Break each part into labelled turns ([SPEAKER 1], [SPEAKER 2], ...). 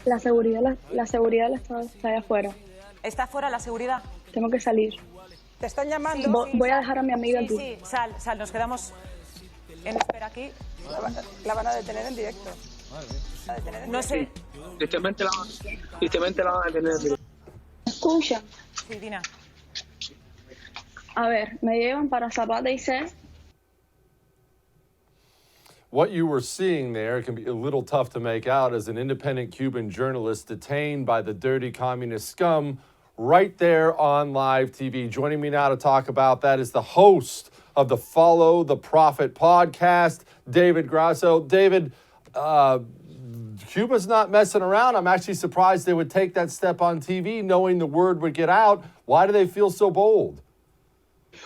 [SPEAKER 1] La seguridad del Estado está allá afuera.
[SPEAKER 2] ¿Está fuera la seguridad?
[SPEAKER 1] Tengo que salir.
[SPEAKER 3] ¿Te están llamando?
[SPEAKER 2] Sí,
[SPEAKER 1] Voy a dejar a mi amiga aquí.
[SPEAKER 2] Sí, sal, nos quedamos en espera aquí.
[SPEAKER 3] La van a detener en directo.
[SPEAKER 2] No sé.
[SPEAKER 4] Tristemente la van a detener en directo.
[SPEAKER 1] Escucha.
[SPEAKER 2] Sí, Dina.
[SPEAKER 1] A ver, me llevan para Zapata y C.
[SPEAKER 5] What you were seeing there can be a little tough to make out as an independent Cuban journalist detained by the dirty communist scum right there on live TV. Joining me now to talk about that is the host of the Follow the Prophet podcast, David Grasso. David, Cuba's not messing around. I'm actually surprised they would take that step on TV knowing the word would get out. Why do they feel so bold?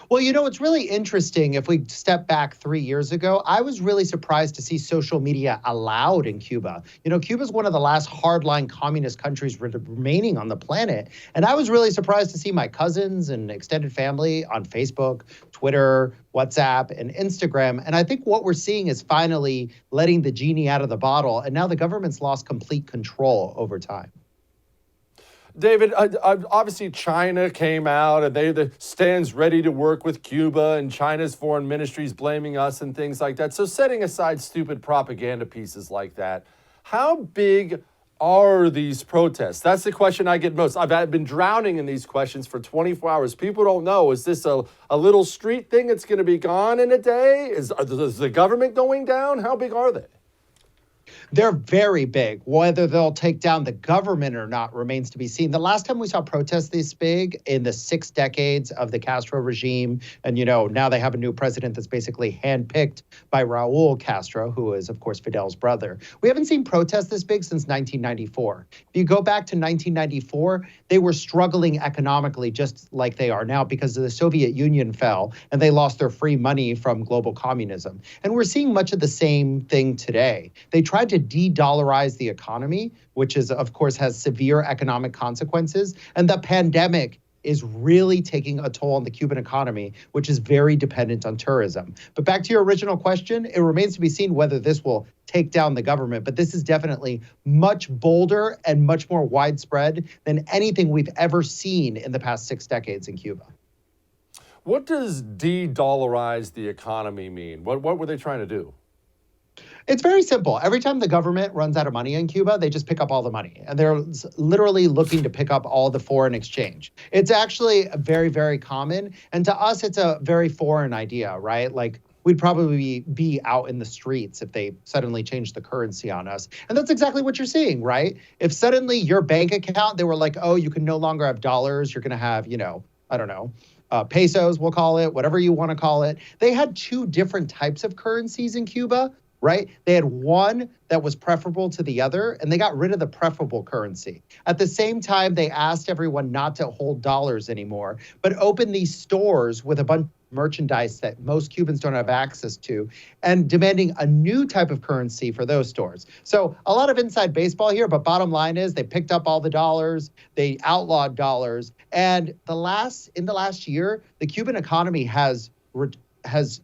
[SPEAKER 6] Well, you know, it's really interesting. If we step back 3 years ago, I was really surprised to see social media allowed in Cuba. You know, Cuba is one of the last hardline communist countries remaining on the planet. And I was really surprised to see my cousins and extended family on Facebook, Twitter, WhatsApp, and Instagram. And I think what we're seeing is finally letting the genie out of the bottle. And now the government's lost complete control over time.
[SPEAKER 5] David, obviously China came out and they stands ready to work with Cuba, and China's foreign ministry is blaming us and things like that. So setting aside stupid propaganda pieces like that, how big are these protests? That's the question I get most. I've been drowning in these questions for 24 hours. People don't know, is this a little street thing that's going to be gone in a day? Is the government going down? How big are they?
[SPEAKER 6] They're very big. Whether they'll take down the government or not remains to be seen. The last time we saw protests this big in the 6 decades of the Castro regime, and, you know, now they have a new president that's basically handpicked by Raul Castro, who is, of course, Fidel's brother. We haven't seen protests this big since 1994. If you go back to 1994, they were struggling economically just like they are now because the Soviet Union fell and they lost their free money from global communism. And we're seeing much of the same thing today. They tried to de-dollarize the economy, which is, of course, has severe economic consequences. And the pandemic is really taking a toll on the Cuban economy, which is very dependent on tourism. But back to your original question, it remains to be seen whether this will take down the government. But this is definitely much bolder and much more widespread than anything we've ever seen in the past 6 decades in Cuba.
[SPEAKER 5] What does de-dollarize the economy mean? What were they trying to do?
[SPEAKER 6] It's very simple. Every time the government runs out of money in Cuba, they just pick up all the money. And they're literally looking to pick up all the foreign exchange. It's actually very, very common. And to us, it's a very foreign idea, right? Like, we'd probably be out in the streets if they suddenly changed the currency on us. And that's exactly what you're seeing, right? If suddenly your bank account, they were like, oh, you can no longer have dollars. You're going to have, you know, I don't know, pesos, we'll call it, whatever you want to call it. They had 2 different types of currencies in Cuba. Right? They had one that was preferable to the other, and they got rid of the preferable currency. At the same time, they asked everyone not to hold dollars anymore, but open these stores with a bunch of merchandise that most Cubans don't have access to, and demanding a new type of currency for those stores. So a lot of inside baseball here, but bottom line is they picked up all the dollars, they outlawed dollars, and in the last year, the Cuban economy has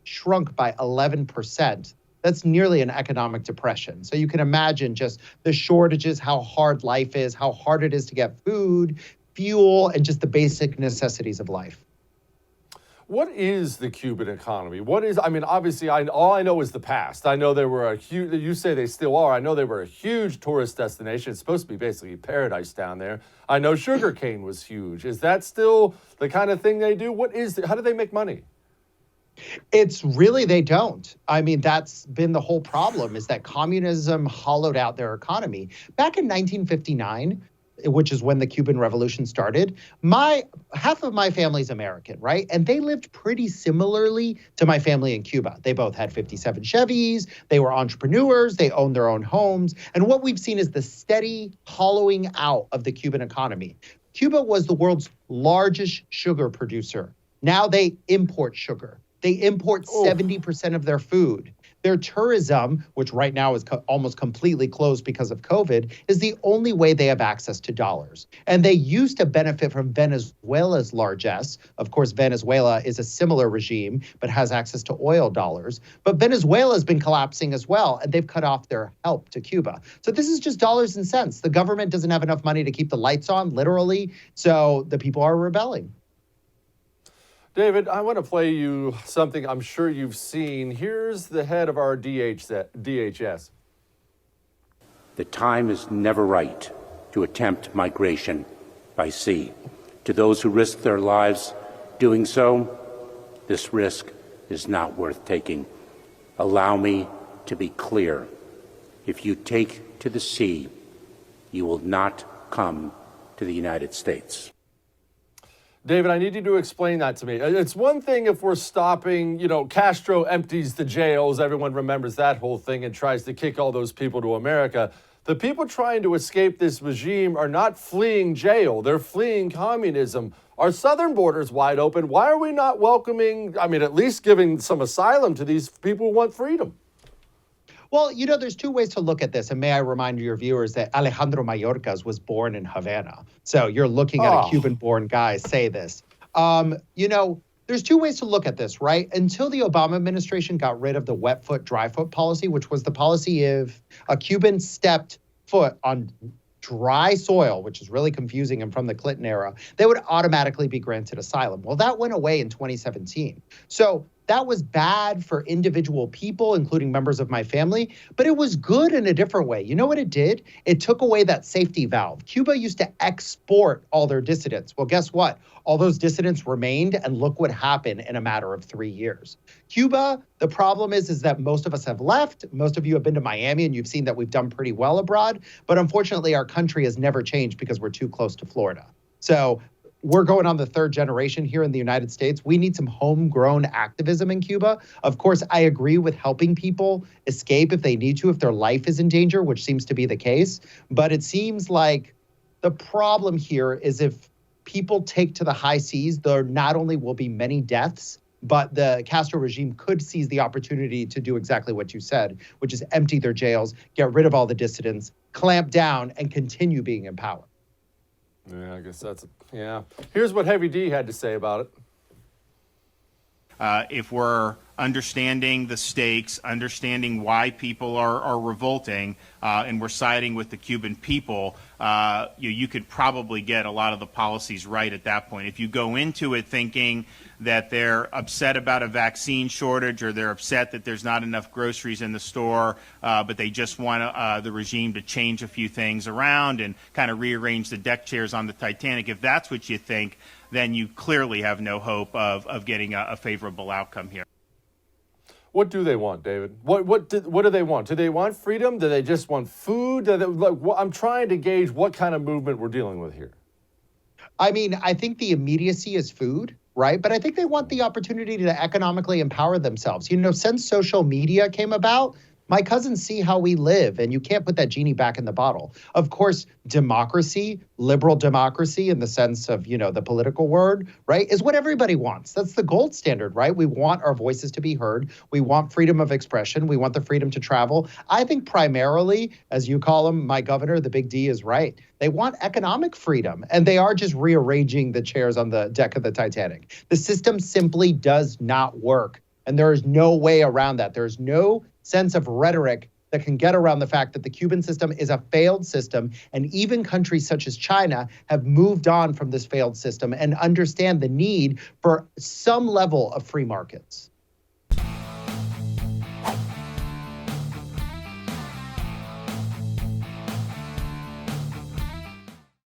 [SPEAKER 6] shrunk by 11%. That's nearly an economic depression. So you can imagine just the shortages, how hard life is, how hard it is to get food, fuel, and just the basic necessities of life.
[SPEAKER 5] What is the Cuban economy? Obviously, all I know is the past. I know they were you say they still are. I know they were a huge tourist destination. It's supposed to be basically paradise down there. I know sugarcane was huge. Is that still the kind of thing they do? How do they make money?
[SPEAKER 6] It's really, they don't. I mean, that's been the whole problem, is that communism hollowed out their economy. Back in 1959, which is when the Cuban Revolution started, half of my family's American, right? And they lived pretty similarly to my family in Cuba. They both had 57 Chevys. They were entrepreneurs. They owned their own homes. And what we've seen is the steady hollowing out of the Cuban economy. Cuba was the world's largest sugar producer. Now they import sugar. They import 70% of their food. Their tourism, which right now is almost completely closed because of COVID, is the only way they have access to dollars. And they used to benefit from Venezuela's largesse. Of course, Venezuela is a similar regime, but has access to oil dollars. But Venezuela has been collapsing as well, and they've cut off their help to Cuba. So this is just dollars and cents. The government doesn't have enough money to keep the lights on, literally. So the people are rebelling.
[SPEAKER 5] David, I want to play you something I'm sure you've seen. Here's the head of our DHS.
[SPEAKER 7] The time is never right to attempt migration by sea. To those who risk their lives doing so, this risk is not worth taking. Allow me to be clear. If you take to the sea, you will not come to the United States.
[SPEAKER 5] David, I need you to explain that to me. It's one thing if we're stopping, Castro empties the jails. Everyone remembers that whole thing and tries to kick all those people to America. The people trying to escape this regime are not fleeing jail. They're fleeing communism. Our southern border's wide open. Why are we not welcoming, at least giving some asylum to these people who want freedom?
[SPEAKER 6] Well, there's two ways to look at this. And may I remind your viewers that Alejandro Mayorkas was born in Havana. So you're looking at a Cuban-born guy say this. There's two ways to look at this, right? Until the Obama administration got rid of the wet foot, dry foot policy, which was the policy if a Cuban stepped foot on dry soil, which is really confusing and from the Clinton era, they would automatically be granted asylum. Well, that went away in 2017. So that was bad for individual people, including members of my family, but it was good in a different way. You know what it did? It took away that safety valve. Cuba used to export all their dissidents. Well, guess what? All those dissidents remained, and look what happened in a matter of 3 years. Cuba, the problem is that most of us have left. Most of you have been to Miami, and you've seen that we've done pretty well abroad. But unfortunately, our country has never changed because we're too close to Florida. So we're going on the third generation here in the United States. We need some homegrown activism in Cuba. Of course, I agree with helping people escape if they need to, if their life is in danger, which seems to be the case. But it seems like the problem here is if people take to the high seas, there not only will be many deaths, but the Castro regime could seize the opportunity to do exactly what you said, which is empty their jails, get rid of all the dissidents, clamp down, and continue being in power.
[SPEAKER 5] Yeah, I guess yeah. Here's what Heavy D had to say about it.
[SPEAKER 8] If we're understanding the stakes, understanding why people are revolting, and we're siding with the Cuban people, you could probably get a lot of the policies right at that point. If you go into it thinking that they're upset about a vaccine shortage or they're upset that there's not enough groceries in the store, but they just want the regime to change a few things around and kind of rearrange the deck chairs on the Titanic, if that's what you think, then you clearly have no hope of getting a favorable outcome here.
[SPEAKER 5] What do they want, David? What do they want? Do they want freedom? Do they just want food? I'm trying to gauge what kind of movement we're dealing with here.
[SPEAKER 6] I think the immediacy is food, right? But I think they want the opportunity to economically empower themselves. Since social media came about, my cousins see how we live, and you can't put that genie back in the bottle. Of course, democracy, liberal democracy in the sense of, the political word, right, is what everybody wants. That's the gold standard, right? We want our voices to be heard. We want freedom of expression. We want the freedom to travel. I think primarily, as you call him, my governor, the big D, is right. They want economic freedom, and they are just rearranging the chairs on the deck of the Titanic. The system simply does not work, and there is no way around that. There's no sense of rhetoric that can get around the fact that the Cuban system is a failed system, and even countries such as China have moved on from this failed system and understand the need for some level of free markets.